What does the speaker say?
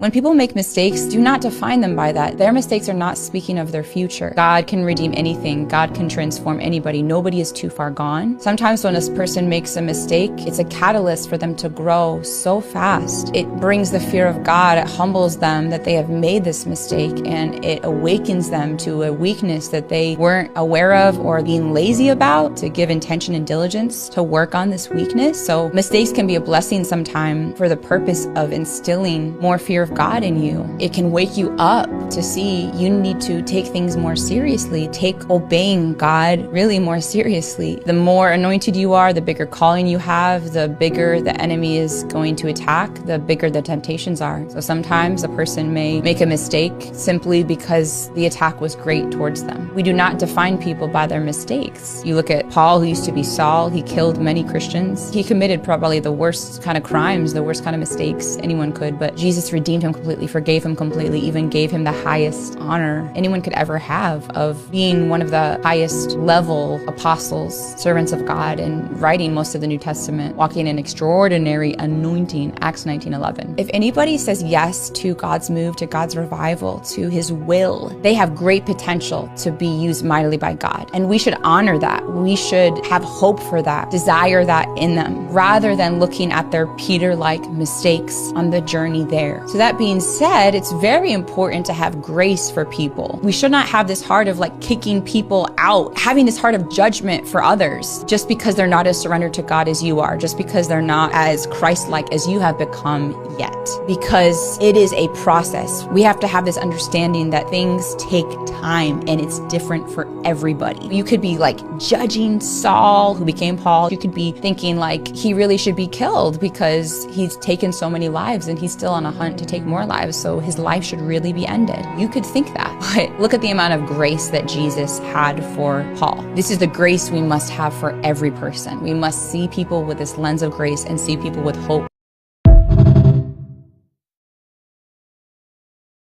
When people make mistakes, do not define them by that. Their mistakes are not speaking of their future. God can redeem anything. God can transform anybody. Nobody is too far gone. Sometimes when a person makes a mistake, it's a catalyst for them to grow so fast. It brings the fear of God. It humbles them that they have made this mistake, and it awakens them to a weakness that they weren't aware of or being lazy about, to give intention and diligence to work on this weakness. So mistakes can be a blessing sometime for the purpose of instilling more fear of God in you. It can wake you up to see you need to take things more seriously, take obeying God really more seriously. The more anointed you are, the bigger calling you have, the bigger the enemy is going to attack, the bigger the temptations are. So sometimes a person may make a mistake simply because the attack was great towards them. We do not define people by their mistakes. You look at Paul, who used to be Saul. He killed many Christians. He committed probably the worst kind of crimes, the worst kind of mistakes anyone could, but Jesus redeemed him completely, forgave him completely, even gave him the highest honor anyone could ever have of being one of the highest level apostles, servants of God, and writing most of the New Testament, walking in extraordinary anointing, Acts 19:11. If anybody says yes to God's move, to God's revival, to his will, they have great potential to be used mightily by God. And we should honor that. We should have hope for that, desire that in them, rather than looking at their Peter-like mistakes on the journey there. So that being said, it's very important to have grace for people. We should not have this heart of like kicking people out, having this heart of judgment for others just because they're not as surrendered to God as you are, just because they're not as Christ-like as you have become yet. Because it is a process. We have to have this understanding that things take time and it's different for everybody. You could be like judging Saul, who became Paul. You could be thinking like he really should be killed because he's taken so many lives and he's still on a hunt to take more lives, so his life should really be ended. You could think that, but look at the amount of grace that Jesus had for Paul. This is the grace we must have for every person. We must see people with this lens of grace and see people with hope